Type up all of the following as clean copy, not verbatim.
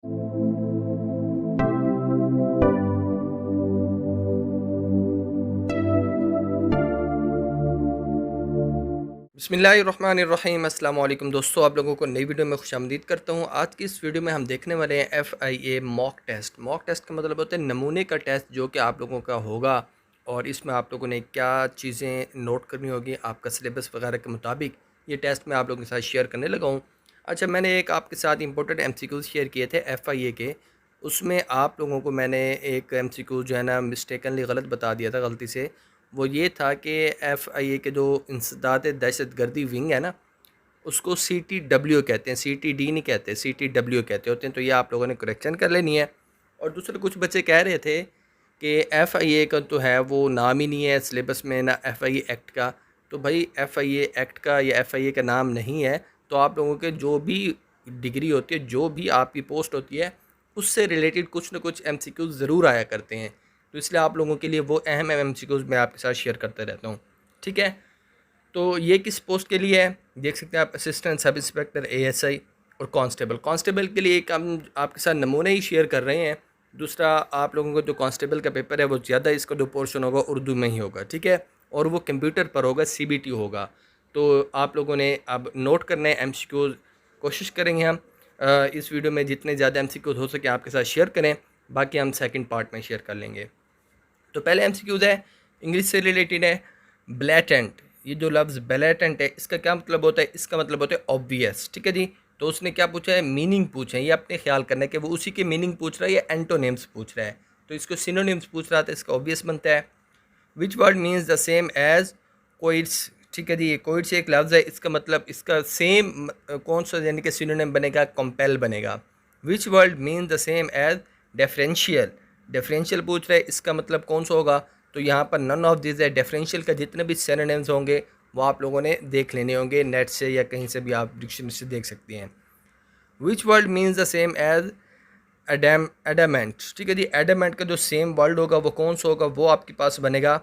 बिस्मिल्लाहिर्रहमानिर्रहीम। अस्सलाम वालेकुम दोस्तों, आप लोगों को नई वीडियो में खुशामदीद करता हूँ। आज की इस वीडियो में हम देखने वाले हैं FIA mock test. Mock test का मतलब होता है नमूने का टेस्ट जो कि आप लोगों का होगा, और इसमें आप लोगों ने क्या चीज़ें नोट करनी होगी आपका सिलेबस वगैरह के मुताबिक ये टेस्ट मैं आप लोगों के साथ शेयर करने लगा हूँ। अच्छा, मैंने एक आपके साथ इंपॉर्टेंट MCQs शेयर किए थे FIA के। उसमें आप लोगों को मैंने एक MCQ जो है ना मिस्टेकनली गलत बता दिया था, गलती से। वो ये था कि FIA के जो इंसदाद दहशतगर्दी विंग है ना, उसको CTW कहते हैं, CTD नहीं कहते, CTW कहते होते हैं। तो ये आप लोगों ने करेक्शन कर लेनी है। और दूसरे कुछ बच्चे कह रहे थे कि FIA का तो है वो नाम ही नहीं है सिलेबस में ना, FIA एक्ट का। तो भाई FIA एक्ट का या FIA का नाम नहीं है, तो आप लोगों के जो भी डिग्री होती है, जो भी आपकी पोस्ट होती है, उससे रिलेटेड कुछ ना कुछ MCQ ज़रूर आया करते हैं। तो इसलिए आप लोगों के लिए वो अहम MCQs मैं आपके साथ शेयर करते रहता हूँ। ठीक है, तो ये किस पोस्ट के लिए है देख सकते हैं आप, असिस्टेंट सब इंस्पेक्टर ASI और कांस्टेबल। कांस्टेबल के लिए एक हम आपके साथ नमूने ही शेयर कर रहे हैं। दूसरा, आप लोगों को जो कांस्टेबल का पेपर है वो ज़्यादा इसका जो पोर्शन होगा उर्दू में ही होगा। ठीक है, और वो कंप्यूटर पर होगा, CBT होगा। तो आप लोगों ने अब नोट करने MCQs कोशिश करेंगे हम इस वीडियो में जितने ज़्यादा MCQs हो सके आपके साथ शेयर करें। बाकी हम सेकंड पार्ट में शेयर कर लेंगे। तो पहले MCQs है, इंग्लिश से रिलेटेड है। ब्लैटेंट, ये जो लफ्ज़ ब्लैटेंट है इसका क्या मतलब होता है? इसका मतलब होता है ऑब्वियस। ठीक है जी, तो उसने क्या पूछा है? मीनिंग पूछे हैं। ये अपने ख्याल करना है कि वो उसी के मीनिंग पूछ रहा है या एंटोनिम्स पूछ रहा है। तो इसको सिनोनिम्स पूछ रहा था, इसका ऑब्वियस बनता है। Which word means the same as coitus. ठीक है जी, ये कोइट्स एक लफ्ज़ है, इसका मतलब इसका सेम कौन सा यानी कि सिनोनिम बनेगा? कंपेल बनेगा। Which word means the same as differential. Differential पूछ रहे हैं, इसका मतलब कौन सा होगा? तो यहाँ पर नन ऑफ दिस है। डिफरेंशियल का जितने भी सिनोनिम्स होंगे वो आप लोगों ने देख लेने होंगे नेट से या कहीं से भी आप डिक्शनरी से देख सकते हैं। Which word means the same as adamant. ठीक है जी, एडामेंट का जो सेम वर्ड होगा वो कौन सा होगा? वो आपके पास बनेगा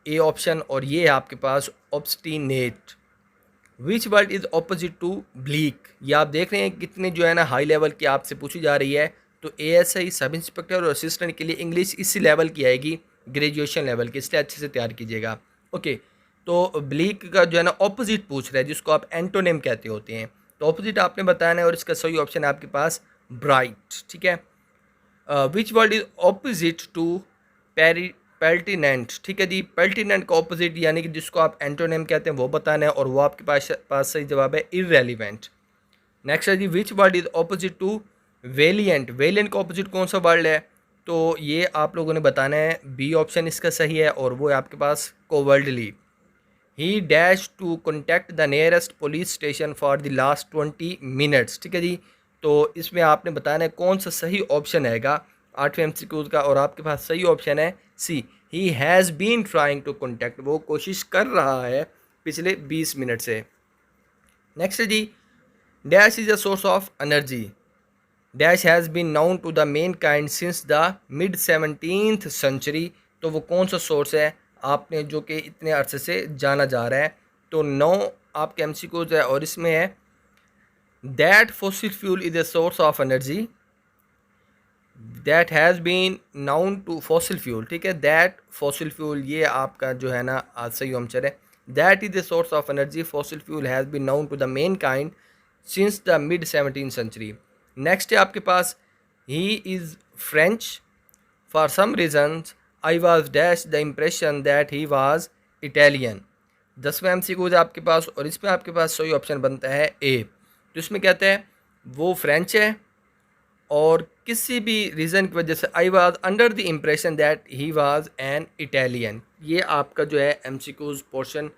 ए ऑप्शन, और ये है आपके पास obstinate. Which word is opposite to bleak. ये आप देख रहे हैं कितने जो है ना हाई लेवल की आपसे पूछी जा रही है। तो ASI सब इंस्पेक्टर और असिस्टेंट के लिए इंग्लिश इसी लेवल की आएगी, ग्रेजुएशन लेवल की, इसलिए अच्छे से तैयार कीजिएगा। ओके, तो ब्लीक का जो है ना ऑपोजिट पूछ रहा है, जिसको आप एंटोनिम कहते होते हैं। तो ऑपोजिट आपने बताना है, और इसका सही ऑप्शन है आपके पास ब्राइट। ठीक है, which word is opposite to pertinent. ठीक है जी, पेल्टिनेंट का ऑपोजिट यानी कि जिसको आप एंटोनिम कहते हैं वो बताना है, और वो आपके पास सही जवाब है इररेलीवेंट। नेक्स्ट है जी, which word is opposite to valiant. Valiant का ऑपोजिट कौन सा वर्ड है? तो ये आप लोगों ने बताना है, बी ऑप्शन इसका सही है, और वो है आपके पास cowardly. He dash to contact the nearest police station for the last 20 minutes. ठीक है जी, तो इसमें आपने बताना है कौन सा सही ऑप्शन आएगा 8वें MCQ का, और आपके पास सही ऑप्शन है C. He has been trying to contact, वो कोशिश कर रहा है पिछले 20 मिनट से। नेक्स्ट है जी, dash is a source of energy. Dash has been known to the mankind since the mid 17th century. तो वो कौन सा सोर्स है आपने जो कि इतने अरसे से जाना जा रहा है? तो 9 आपके MCQs है, और इसमें है that fossil fuel is a source of energy that has been known to fossil fuel. ठीक है, दैट फॉसिल फ्यूल ये आपका जो है ना आज सही आंसर है। That is the source of energy fossil fuel has been known to the mankind since the mid 17th century. Next है आपके पास, he is French for some reasons I was dash the impression that he was Italian. 10वां MCQ है आपके पास, और इसमें आपके पास सही ऑप्शन बनता है ए। तो इसमें कहते हैं वो फ्रेंच है, और किसी भी रीज़न की वजह से I was under the impression that he was an Italian. ये आपका जो है MCQs पोर्शन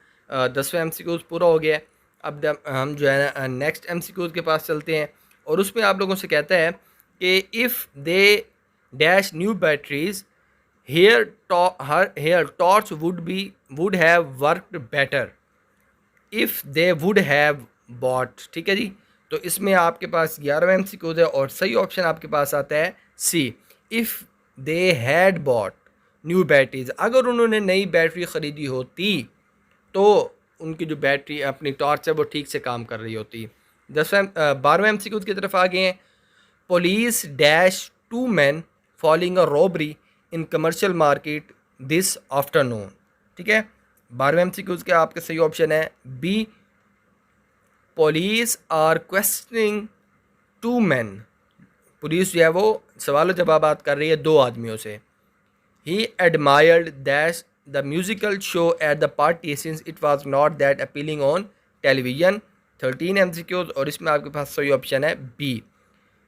10वां MCQs पूरा हो गया है। अब हम जो है ना नेक्स्ट MCQs के पास चलते हैं, और उसमें आप लोगों से कहता है कि if they dash new batteries their torch would have worked better if they would have bought. ठीक है जी, तो इसमें आपके पास 11वां MCQ है, और सही ऑप्शन आपके पास आता है C. If they had bought new batteries, अगर उन्होंने नई बैटरी ख़रीदी होती तो उनकी जो बैटरी अपनी टॉर्च है वो ठीक से काम कर रही होती। 12वां MCQ की तरफ आ गए हैं। Police dash 2 men following a robbery in commercial market this afternoon. ठीक है, 12वें MCQs के आपके सही ऑप्शन है B, police are questioning 2 men। Police जो है वो सवाल जवाब कर रही है 2 आदमियों से। He admired that the musical show at the party since it was not that appealing on television. 13 MCQs और इसमें आपके पास सही ऑप्शन है B,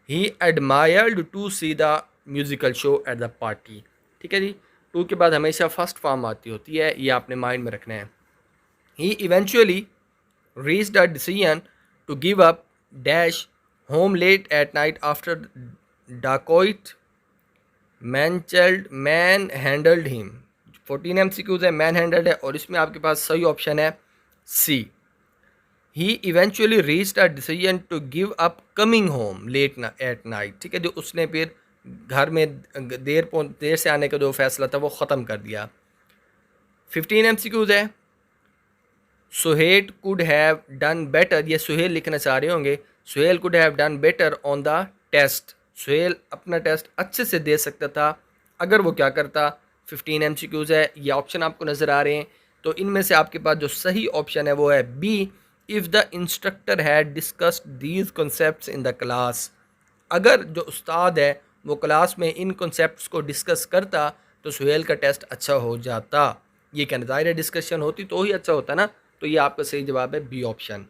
he admired to see the musical show at the party. ठीक है जी, 2 के बाद हमेशा फर्स्ट फॉर्म आती होती है, ये आपने माइंड में रखना है। ही eventually reached a decision to give up dash home late at night after dacoit manhandled him। 14 MCQs है, manhandled है और इसमें आपके पास सही ऑप्शन है सी, he eventually reached a decision to give up coming home late at night। ठीक है, जो उसने फिर घर में देर से आने का जो फैसला था वो ख़त्म कर दिया। 15 MCQs है, Suhail could have done better, ये सुहेल लिखना चाह रहे होंगे, Suhail could have done better on the test. Suhail अपना टेस्ट अच्छे से दे सकता था अगर वो क्या करता। 15 MCQs है, ये ऑप्शन आपको नज़र आ रहे हैं, तो इनमें से आपके पास जो सही ऑप्शन है वो है B, if the instructor had discussed these concepts in the class. अगर जो उस्ताद है वो क्लास में इन कॉन्सेप्ट्स को डिस्कस करता तो सुहेल का टेस्ट अच्छा हो जाता। ये क्या ज़ाहिर है डिस्कशन होती तो ही अच्छा होता ना, तो ये आपका सही जवाब है बी ऑप्शन।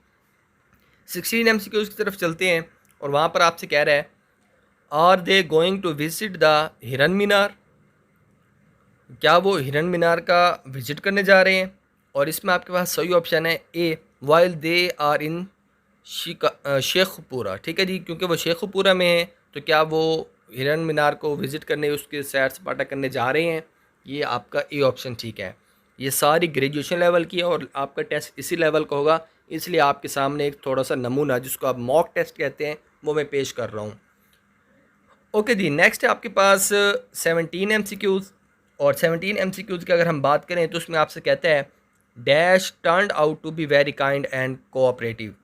16 MCQs की तरफ चलते हैं और वहाँ पर आपसे कह रहा है are they going to visit the Hiran Minar. क्या वो हिरन मीनार का विजिट करने जा रहे हैं? और इसमें आपके पास सही ऑप्शन है A, while they are in Sheikhpura. ठीक है जी, क्योंकि वो शेखपुरा में है तो क्या वो हिरन मीनार को विज़िट करने, उसके सैर सपाटा करने जा रहे हैं। ये आपका ए ऑप्शन ठीक है। ये सारी ग्रेजुएशन लेवल की है और आपका टेस्ट इसी लेवल का होगा, इसलिए आपके सामने एक थोड़ा सा नमूना जिसको आप मॉक टेस्ट कहते हैं वो मैं पेश कर रहा हूँ। ओके जी, नेक्स्ट है आपके पास 17 MCQs और 17 MCQs की अगर हम बात करें तो उसमें आपसे कहता है dash turned out to be very kind and cooperative.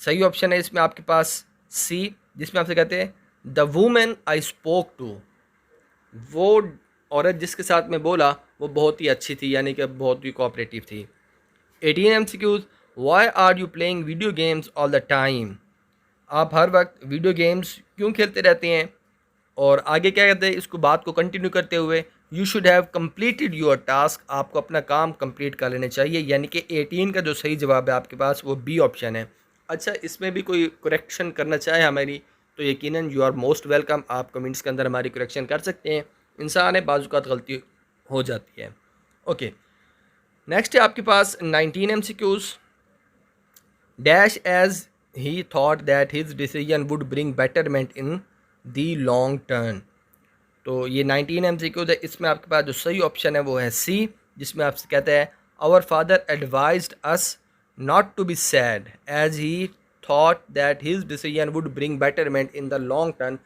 सही ऑप्शन है इसमें आपके पास सी, जिसमें आपसे कहते हैं the women I spoke to. वो औरत जिसके साथ में बोला वो बहुत ही अच्छी थी, यानी कि बहुत ही कोऑपरेटिव थी। 18 MCQs, why are you playing video games all the time. आप हर वक्त वीडियो गेम्स क्यों खेलते रहते हैं। और आगे क्या कहते हैं, इसको बात को कंटिन्यू करते हुए you should have completed your task. आपको अपना काम कंप्लीट कर लेना चाहिए, यानी कि 18 का जो सही जवाब है आपके पास वो बी ऑप्शन है। अच्छा, इसमें भी कोई करेक्शन करना चाहे हमारी तो यकीनन यू आर मोस्ट वेलकम, आप कमेंट्स के अंदर हमारी करेक्शन कर सकते हैं। इंसान है, बाज़-औक़ात गलती हो जाती है। ओके, नेक्स्ट है आपके पास 19 MCQs, dash as he thought that his decision would bring betterment in the long term. तो ये 19 MCQs है, इसमें आपके पास जो सही ऑप्शन है वो है सी, जिसमें आपसे कहता है our father advised us not to be sad as he thought that his decision would bring betterment in the long term.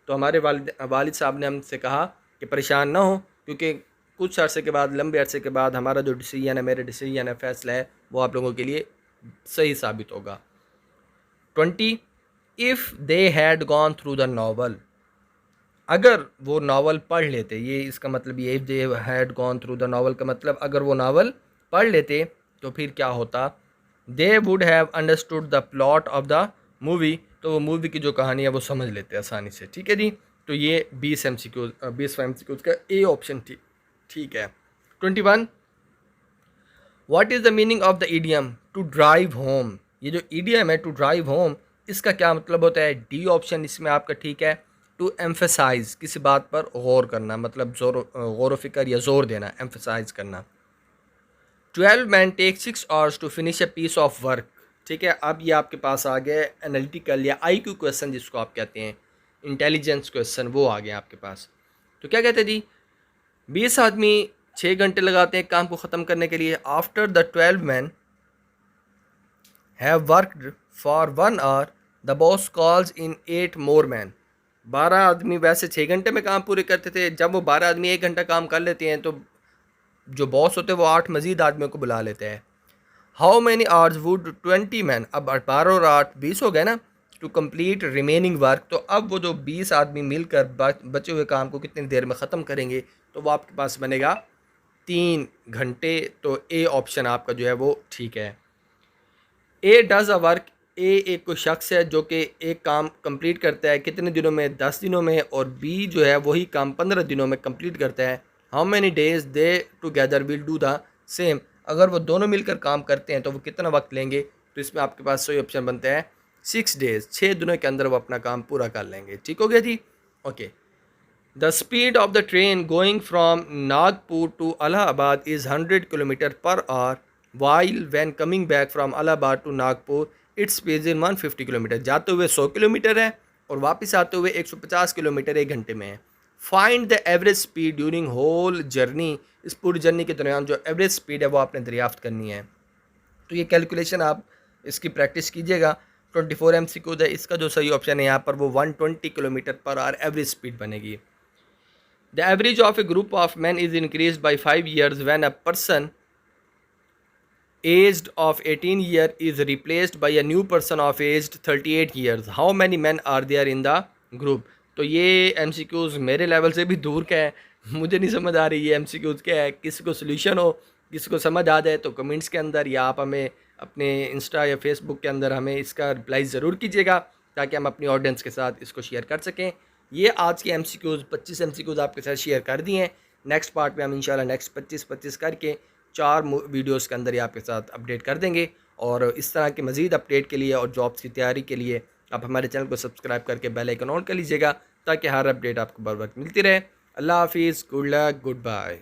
तो हमारे वालिद साहब ने हमसे कहा कि परेशान ना हो, क्योंकि कुछ अरसे के बाद, लंबे अरसे के बाद हमारा जो डिसीजन है, मेरा डिसीजन है, फैसला है, वो आप लोगों के लिए सही साबित होगा। 20, if they had gone through the novel. अगर वो नावल पढ़ लेते, ये इसका मतलब ये, if they had gone through the novel का मतलब अगर वो नावल पढ़ लेते तो फिर क्या होता। दे would have understood the plot of the movie, तो वो मूवी की जो कहानी है वो समझ लेते आसानी से। ठीक है जी, तो ये 20 MCQs का ए ऑप्शन ठीक है। 21, what is the meaning of the idiom to drive home. ये जो ईडियम है टू ड्राइव होम, इसका क्या मतलब होता है। डी ऑप्शन इसमें आपका ठीक है। टू एम्फेसाइज, किसी बात पर गौर करना, मतलब गौर फिक्र या ज़ोर देना, एम्फेसाइज करना। 12 man take 6 hours to finish a piece of work. ठीक है, अब ये आपके पास आ गया एनालिटिकल या IQ क्वेश्चन जिसको आप कहते हैं, इंटेलिजेंस क्वेश्चन, वो आ गया आपके पास। तो क्या कहते हैं जी, 20 आदमी 6 घंटे लगाते हैं काम को ख़त्म करने के लिए। After the 12 man have worked for 1 hour the boss calls in 8 more man. 12 आदमी वैसे 6 घंटे में काम पूरे करते थे, जब वो 12 आदमी 1 घंटा काम कर लेते हैं तो जो बॉस होते हैं वो 8 मज़ीद आदमियों को बुला लेते हैं। How many hours would 20 man, अब 12 और 8 20 हो गए ना, टू कंप्लीट रिमेनिंग वर्क। तो अब वो जो 20 आदमी मिलकर बचे हुए काम को कितनी देर में ख़त्म करेंगे, तो वो आपके पास बनेगा 3 घंटे। तो ए ऑप्शन आपका जो है वो ठीक है। ए डज़ अ वर्क, ए एक कोई शख्स है जो कि एक काम कंप्लीट करता है कितने दिनों में, 10 दिनों में, और बी जो है वही काम 15 दिनों में कंप्लीट करता है। How many days they together will do the same, अगर वो दोनों मिलकर काम करते हैं तो वो कितना वक्त लेंगे, तो इसमें आपके पास सही ऑप्शन बनता है 6 डेज़, 6 दिनों के अंदर वो अपना काम पूरा कर लेंगे। ठीक हो गया जी, okay. The speed of the train going from Nagpur to Allahabad is 100 kilometre per hour, while when coming back from Allahabad to Nagpur its speed in 150 kilometre. जाते हुए 100 किलोमीटर है और वापस आते हुए 150 किलोमीटर एक घंटे में है। Find the average speed during whole journey, इस पूरी जर्नी के दौरान जो एवरेज स्पीड है वो आपने दरियाफ्त करनी है। तो ये कैलकुलेशन आप इसकी प्रैक्टिस कीजिएगा। 24 MCQ है, इसका जो सही ऑप्शन है यहाँ पर वो 120 kilometre per our average speed बनेगी। The average of a group of men is increased by 5 years when a person aged of 18 years is replaced by a new person of aged 38 years. How many men are there in the group? तो ये MCQs मेरे level से भी दूर का है, मुझे नहीं समझ आ रही ये MCQs क्या है। किसी को सोल्यूशन हो, किसी को समझ आ जाए तो कमेंट्स के अंदर या आप हमें अपने इंस्टा या फेसबुक के अंदर हमें इसका रिप्लाई ज़रूर कीजिएगा ताकि हम अपनी ऑडियंस के साथ इसको शेयर कर सकें। ये आज के MCQs 25 MCQs आपके साथ शेयर कर दिए हैं। नेक्स्ट पार्ट में हम इंशाल्लाह नेक्स्ट 25 करके 4 वीडियोज़ के अंदर ही आपके साथ अपडेट कर देंगे। और इस तरह के मज़ीद अपडेट के लिए और जॉब्स की तैयारी के लिए आप हमारे चैनल को सब्सक्राइब करके बेल आइकन ऑन कर लीजिएगा ताकि हर अपडेट आपको बर वक्त मिलती रहे। अल्लाह हाफिज़, गुड लक, गुड बाय।